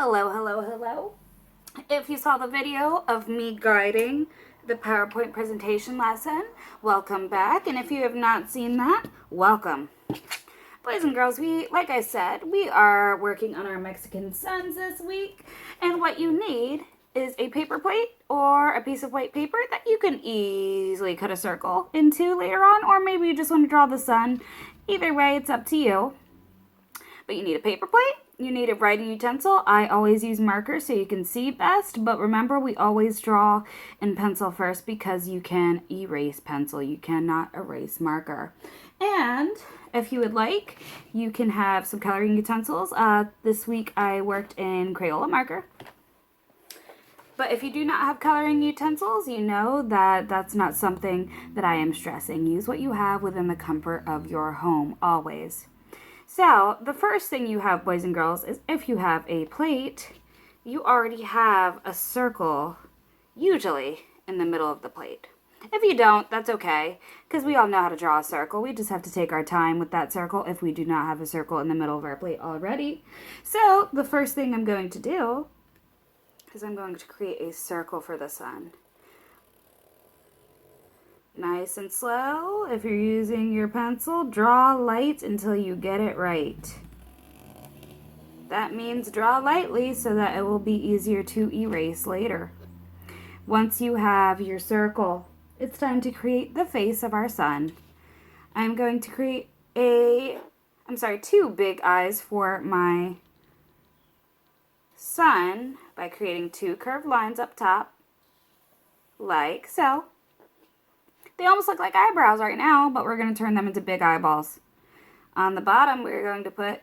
Hello, hello, hello. If you saw the video of me guiding the PowerPoint presentation lesson, welcome back. And if you have not seen that, welcome. Boys and girls, like I said, we are working on our Mexican suns this week. And what you need is a paper plate or a piece of white paper that you can easily cut a circle into later on. Or maybe you just want to draw the sun. Either way, it's up to you. But you need a paper plate, you need a writing utensil. I always use markers so you can see best, but remember we always draw in pencil first because you can erase pencil. You cannot erase marker. And if you would like, you can have some coloring utensils. This week I worked in Crayola marker. But if you do not have coloring utensils, you know that that's not something that I am stressing. Use what you have within the comfort of your home, always. So, the first thing you have, boys and girls, is if you have a plate, you already have a circle, usually, in the middle of the plate. If you don't, that's okay, because we all know how to draw a circle. We just have to take our time with that circle if we do not have a circle in the middle of our plate already. So, the first thing I'm going to do is I'm going to create a circle for the sun. Nice and slow. If you're using your pencil, draw light until you get it right. That means draw lightly so that it will be easier to erase later. Once you have your circle, it's time to create the face of our sun. I'm going to create two big eyes for my sun by creating two curved lines up top, like so. They almost look like eyebrows right now, but we're going to turn them into big eyeballs. On the bottom, we're going to put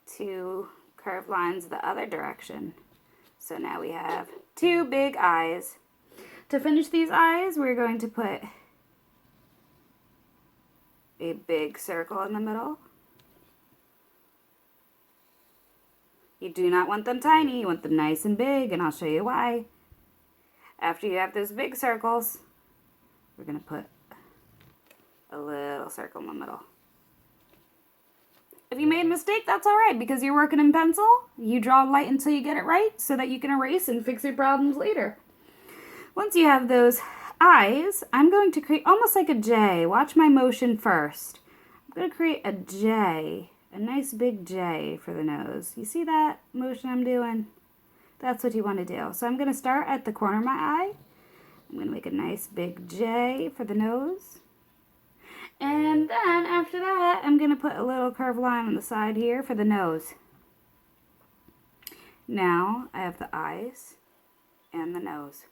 two curved lines the other direction. So now we have two big eyes. To finish these eyes, we're going to put a big circle in the middle. You do not want them tiny, you want them nice and big, and I'll show you why. After you have those big circles, we're going to put a little circle in the middle. If you made a mistake, that's all right, because you're working in pencil. You draw light until you get it right so that you can erase and fix your problems later. Once you have those eyes, I'm going to create almost like a J. Watch my motion first. I'm going to create a J, a nice big J for the nose. You see that motion I'm doing? That's what you want to do. So I'm going to start at the corner of my eye. I'm going to make a nice big J for the nose. And then after that, I'm going to put a little curved line on the side here for the nose. Now I have the eyes and the nose.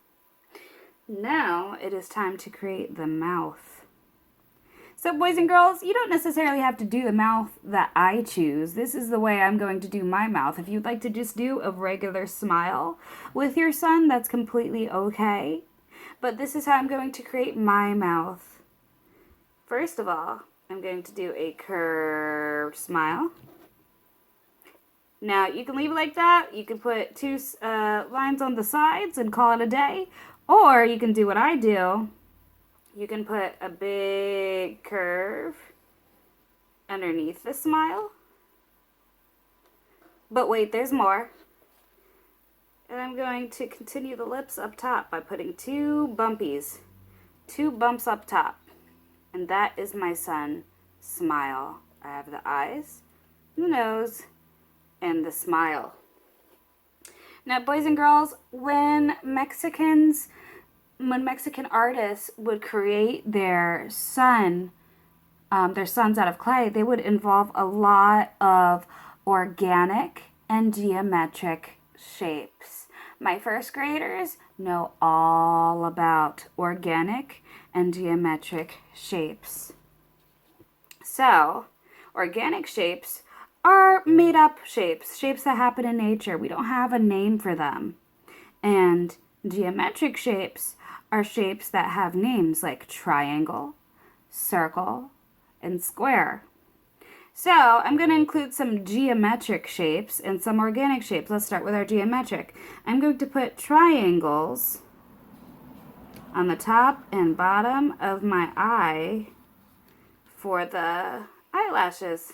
Now it is time to create the mouth. So boys and girls, you don't necessarily have to do the mouth that I choose. This is the way I'm going to do my mouth. If you'd like to just do a regular smile with your sun, that's completely okay. But this is how I'm going to create my mouth. First of all, I'm going to do a curved smile. Now, you can leave it like that. You can put two lines on the sides and call it a day. Or you can do what I do. You can put a big curve underneath the smile. But wait, there's more. And I'm going to continue the lips up top by putting two bumpies. Two bumps up top. And that is my sun smile. I have the eyes, the nose, and the smile. Now, boys and girls, when Mexican artists would create their suns out of clay, they would involve a lot of organic and geometric shapes. My first graders know all about organic and geometric shapes. So, organic shapes are made up shapes that happen in nature. We don't have a name for them. And geometric shapes are shapes that have names like triangle, circle, and square. So I'm going to include some geometric shapes and some organic shapes. Let's start with our geometric. I'm going to put triangles on the top and bottom of my eye for the eyelashes.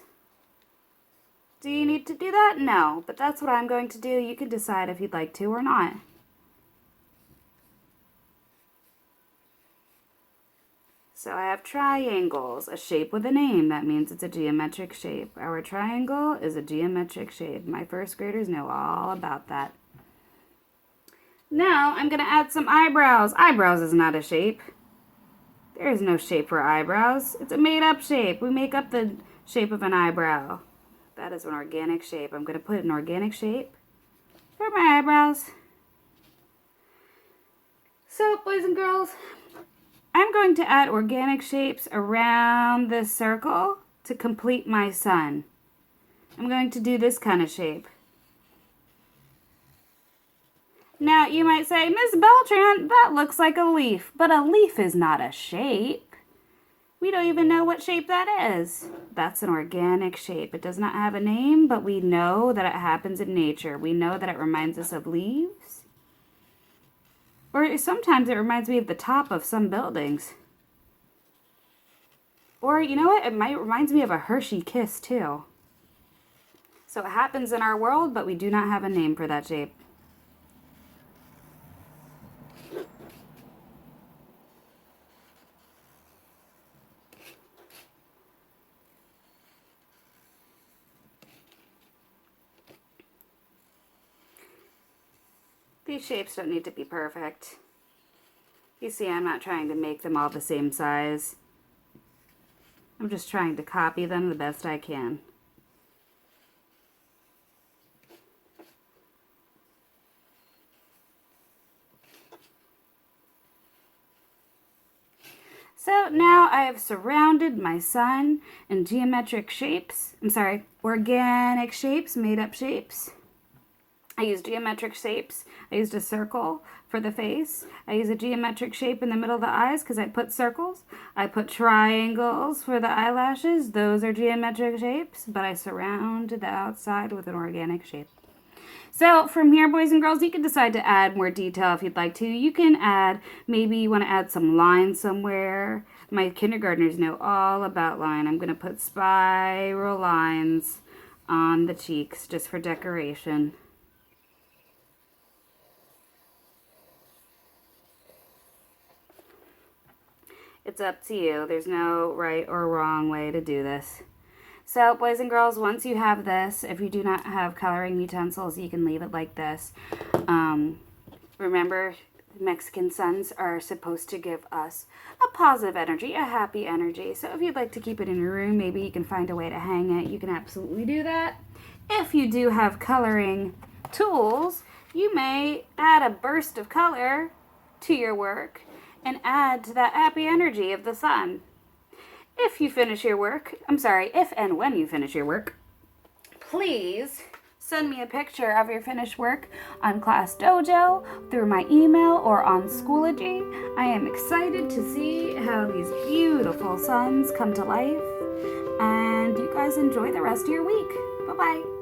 Do you need to do that? No, but that's what I'm going to do. You can decide if you'd like to or not. So I have triangles, a shape with a name. That means it's a geometric shape. Our triangle is a geometric shape. My first graders know all about that. Now I'm going to add some eyebrows. Eyebrows is not a shape. There is no shape for eyebrows. It's a made-up shape. We make up the shape of an eyebrow. That is an organic shape. I'm going to put an organic shape for my eyebrows. So, boys and girls, I'm going to add organic shapes around this circle to complete my sun. I'm going to do this kind of shape. Now, you might say, Miss Beltran, that looks like a leaf, but a leaf is not a shape. We don't even know what shape that is. That's an organic shape. It does not have a name, but we know that it happens in nature. We know that it reminds us of leaves. Or sometimes it reminds me of the top of some buildings. Or, you know what? It reminds me of a Hershey Kiss, too. So it happens in our world, but we do not have a name for that shape. These shapes don't need to be perfect. You see, I'm not trying to make them all the same size. I'm just trying to copy them the best I can. So now I have surrounded my sun in geometric shapes. Organic shapes, made up shapes. I used geometric shapes. I used a circle for the face. I use a geometric shape in the middle of the eyes because I put circles. I put triangles for the eyelashes. Those are geometric shapes, but I surround the outside with an organic shape. So from here, boys and girls, you can decide to add more detail if you'd like to. You can add, maybe you want to add some lines somewhere. My kindergartners know all about line. I'm going to put spiral lines on the cheeks just for decoration. It's up to you. There's no right or wrong way to do this. So, boys and girls, once you have this, if you do not have coloring utensils, you can leave it like this. Remember, Mexican suns are supposed to give us a positive energy, a happy energy. So if you'd like to keep it in your room, maybe you can find a way to hang it. You can absolutely do that. If you do have coloring tools, you may add a burst of color to your work and add to that happy energy of the sun. If you finish your work, if and when you finish your work, please send me a picture of your finished work on Class Dojo, through my email, or on Schoology. I am excited to see how these beautiful suns come to life. And you guys enjoy the rest of your week. Bye-bye.